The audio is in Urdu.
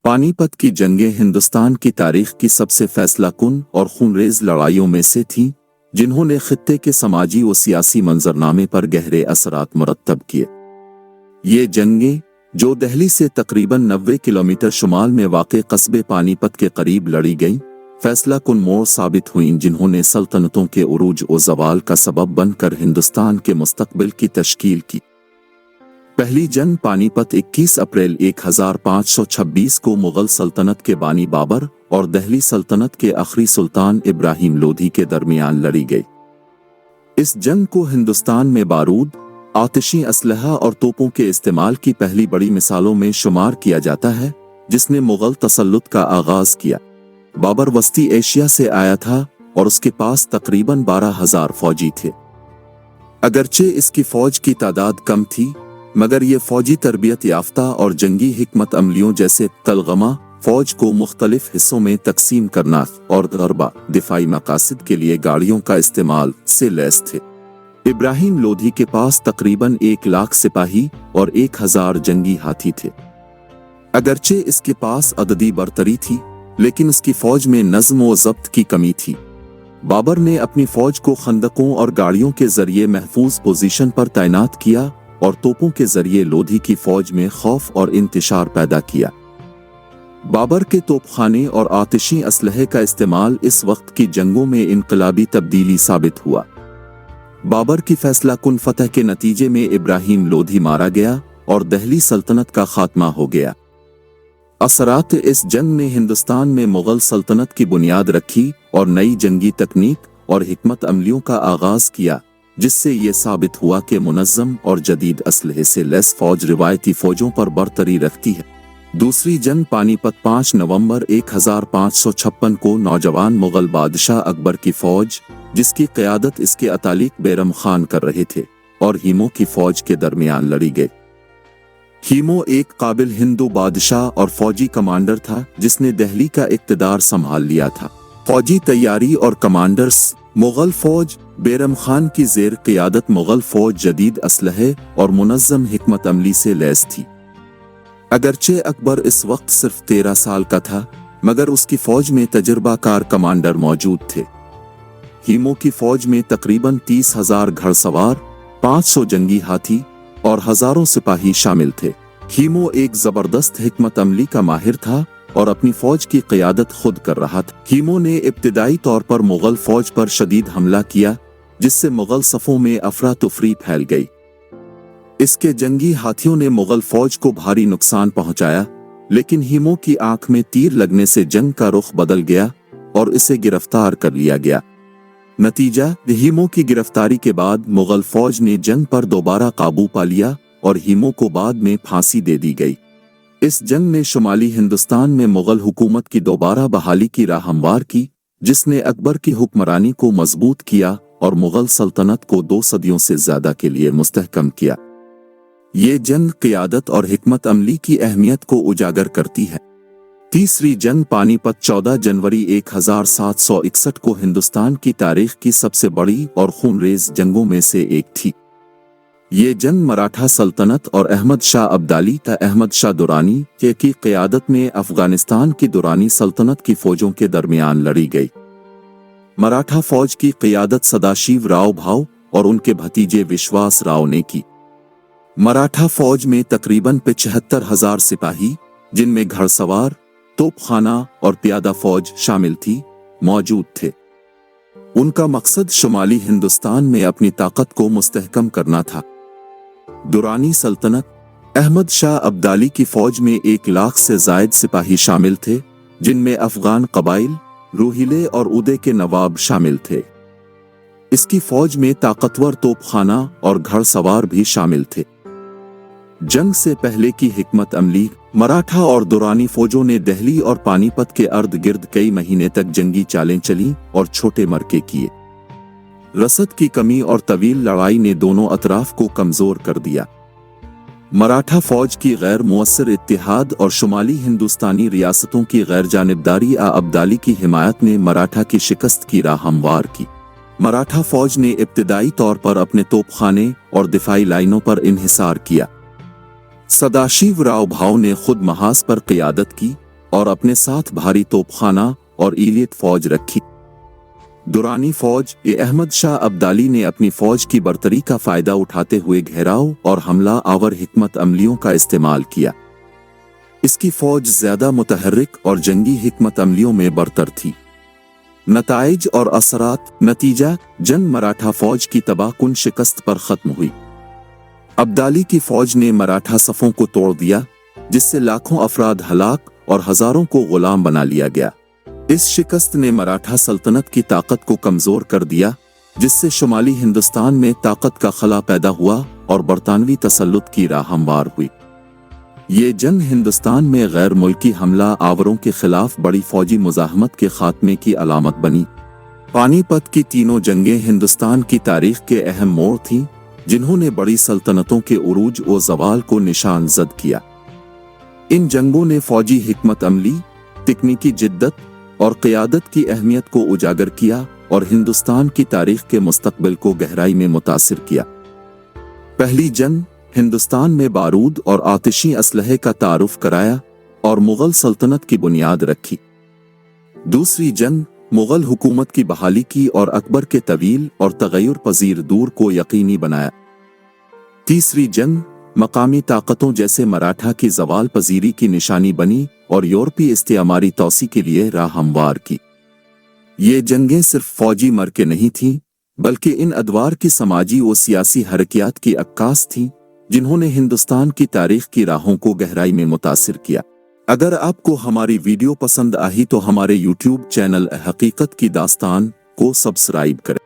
پانی پت کی جنگیں ہندوستان کی تاریخ کی سب سے فیصلہ کن اور خونریز لڑائیوں میں سے تھیں، جنہوں نے خطے کے سماجی و سیاسی منظرنامے پر گہرے اثرات مرتب کیے۔ یہ جنگیں، جو دہلی سے تقریباً 90 کلومیٹر شمال میں واقع قصبے پانی پت کے قریب لڑی گئیں، فیصلہ کن موڑ ثابت ہوئیں، جنہوں نے سلطنتوں کے عروج و زوال کا سبب بن کر ہندوستان کے مستقبل کی تشکیل کی۔ پہلی جنگ پانی پت 21 اپریل 1526 کو مغل سلطنت کے بانی بابر اور دہلی سلطنت کے آخری سلطان ابراہیم لودھی کے درمیان لڑی گئی۔ اس جنگ کو ہندوستان میں بارود، آتشی اسلحہ اور توپوں کے استعمال کی پہلی بڑی مثالوں میں شمار کیا جاتا ہے، جس نے مغل تسلط کا آغاز کیا۔ بابر وسطی ایشیا سے آیا تھا اور اس کے پاس تقریباً 12,000 فوجی تھے۔ اگرچہ اس کی فوج کی تعداد کم تھی، مگر یہ فوجی تربیت یافتہ اور جنگی حکمت عملیوں جیسے تلغمہ، فوج کو مختلف حصوں میں تقسیم کرنا اور غربہ، دفاعی مقاصد کے لیے گاڑیوں کا استعمال سے لیس تھے۔ ابراہیم لودھی کے پاس تقریباً 1,00,000 سپاہی اور 1,000 جنگی ہاتھی تھے۔ اگرچہ اس کے پاس عددی برتری تھی، لیکن اس کی فوج میں نظم و ضبط کی کمی تھی۔ بابر نے اپنی فوج کو خندقوں اور گاڑیوں کے ذریعے محفوظ پوزیشن پر تعینات کیا اور توپوں کے ذریعے لودھی کی فوج میں خوف اور انتشار پیدا کیا۔ بابر کے توپ خانے اور آتشی اسلحے کا استعمال اس وقت کی جنگوں میں انقلابی تبدیلی ثابت ہوا۔ بابر کی فیصلہ کن فتح کے نتیجے میں ابراہیم لودھی مارا گیا اور دہلی سلطنت کا خاتمہ ہو گیا۔ اثرات اس جنگ نے ہندوستان میں مغل سلطنت کی بنیاد رکھی اور نئی جنگی تکنیک اور حکمت عملیوں کا آغاز کیا، جس سے یہ ثابت ہوا کہ منظم اور جدید اسلحے سے لیس فوج روایتی فوجوں پر برتری رکھتی ہے۔ دوسری جنگ پانی پت 5 نومبر 1556 کو نوجوان مغل بادشاہ اکبر کی فوج، جس کی قیادت اس کے اتالیق بیرم خان کر رہے تھے، اور ہیمو کی فوج کے درمیان لڑی گئی۔ ہیمو ایک قابل ہندو بادشاہ اور فوجی کمانڈر تھا جس نے دہلی کا اقتدار سنبھال لیا تھا۔ فوجی تیاری اور کمانڈرز: مغل فوج بیرم خان کی زیر قیادت مغل فوج جدید اسلحے اور منظم حکمت عملی سے لیس تھی۔ اگرچہ اکبر اس وقت صرف 13 سال کا تھا، مگر اس کی فوج میں تجربہ کار کمانڈر موجود تھے۔ ہیمو کی فوج میں تقریباً 30,000 گھڑ سوار، 500 جنگی ہاتھی اور ہزاروں سپاہی شامل تھے۔ ہیمو ایک زبردست حکمت عملی کا ماہر تھا اور اپنی فوج کی قیادت خود کر رہا تھا۔ ہیمو نے ابتدائی طور پر مغل فوج پر شدید حملہ کیا، جس سے مغل صفوں میں افراتفری پھیل گئی۔ اس کے جنگی ہاتھیوں نے مغل فوج کو بھاری نقصان پہنچایا، لیکن ہیمو کی آنکھ میں تیر لگنے سے جنگ کا رخ بدل گیا اور اسے گرفتار کر لیا گیا۔ نتیجہ: ہیمو کی گرفتاری کے بعد مغل فوج نے جنگ پر دوبارہ قابو پا لیا اور ہیمو کو بعد میں پھانسی دے دی گئی۔ اس جنگ نے شمالی ہندوستان میں مغل حکومت کی دوبارہ بحالی کی راہ ہموار کی، جس نے اکبر کی حکمرانی کو مضبوط کیا اور مغل سلطنت کو 2 صدیوں سے زیادہ کے لیے مستحکم کیا۔ یہ جنگ قیادت اور حکمت عملی کی اہمیت کو اجاگر کرتی ہے۔ تیسری جنگ پانی پت 14 جنوری 1761 کو ہندوستان کی تاریخ کی سب سے بڑی اور خونریز جنگوں میں سے ایک تھی۔ یہ جنگ مراٹھا سلطنت اور احمد شاہ ابدالی تا احمد شاہ درانی کی قیادت میں افغانستان کی درانی سلطنت کی فوجوں کے درمیان لڑی گئی۔ مراٹھا فوج کی قیادت سداشیو راؤ بھاؤ اور ان کے بھتیجے وشواس راؤ نے کی۔ مراٹھا فوج میں تقریباً 75,000 سپاہی، جن میں گھڑ سوار، توپ خانہ اور پیادہ فوج شامل تھی، موجود تھے۔ ان کا مقصد شمالی ہندوستان میں اپنی طاقت کو مستحکم کرنا تھا۔ درانی سلطنت: احمد شاہ ابدالی کی فوج میں 1,00,000 سے زائد سپاہی شامل تھے، جن میں افغان قبائل، روہیلے اور اودے کے نواب شامل تھے۔ اس کی فوج میں طاقتور توپ خانہ اور گھڑ سوار بھی شامل تھے۔ جنگ سے پہلے کی حکمت عملی: مراٹھا اور درانی فوجوں نے دہلی اور پانی پت کے ارد گرد کئی مہینے تک جنگی چالیں چلیں اور چھوٹے مرکے کیے۔ رسد کی کمی اور طویل لڑائی نے دونوں اطراف کو کمزور کر دیا۔ مراٹھا فوج کی غیر مؤثر اتحاد اور شمالی ہندوستانی ریاستوں کی غیر جانبداری ابدالی کی حمایت نے مراٹھا کی شکست کی راہ ہموار کی۔ مراٹھا فوج نے ابتدائی طور پر اپنے توپ خانے اور دفاعی لائنوں پر انحصار کیا۔ سداشیو راؤ بھاؤ نے خود محاذ پر قیادت کی، اور اپنے ساتھ بھاری توپخانہ اور ایلیٹ فوج رکھی۔ درانی فوج احمد شاہ ابدالی نے اپنی فوج کی برتری کا فائدہ اٹھاتے ہوئے گھیراؤ اور حملہ آور حکمت عملیوں کا استعمال کیا۔ اس کی فوج زیادہ متحرک اور جنگی حکمت عملیوں میں برتر تھی۔ نتائج اور اثرات: نتیجہ: جنگ مراٹھا فوج کی تباہ کن شکست پر ختم ہوئی۔ ابدالی کی فوج نے مراٹھا صفوں کو توڑ دیا، جس سے لاکھوں افراد ہلاک اور ہزاروں کو غلام بنا لیا گیا۔ اس شکست نے مراٹھا سلطنت کی طاقت کو کمزور کر دیا، جس سے شمالی ہندوستان میں طاقت کا خلا پیدا ہوا اور برطانوی تسلط کی راہ ہموار ہوئی۔ یہ جنگ ہندوستان میں غیر ملکی حملہ آوروں کے خلاف بڑی فوجی مزاحمت کے خاتمے کی علامت بنی۔ پانی پت کی تینوں جنگیں ہندوستان کی تاریخ کے اہم موڑ تھیں، جنہوں نے بڑی سلطنتوں کے عروج و زوال کو نشان زد کیا۔ ان جنگوں نے فوجی حکمت عملی، تکنیکی جدت اور قیادت کی اہمیت کو اجاگر کیا اور ہندوستان کی تاریخ کے مستقبل کو گہرائی میں متاثر کیا۔ پہلی جنگ ہندوستان میں بارود اور آتشی اسلحے کا تعارف کرایا اور مغل سلطنت کی بنیاد رکھی۔ دوسری جنگ مغل حکومت کی بحالی کی اور اکبر کے طویل اور تغیر پذیر دور کو یقینی بنایا۔ تیسری جنگ مقامی طاقتوں جیسے مراٹھا کی زوال پذیری کی نشانی بنی اور یورپی استعماری توسیع کے لیے راہ ہموار کی۔ یہ جنگیں صرف فوجی معرکے نہیں تھیں، بلکہ ان ادوار کی سماجی و سیاسی حرکیات کی عکاس تھیں، جنہوں نے ہندوستان کی تاریخ کی راہوں کو گہرائی میں متاثر کیا۔ اگر آپ کو ہماری ویڈیو پسند آئی تو ہمارے یوٹیوب چینل حقیقت کی داستان کو سبسکرائب کریں۔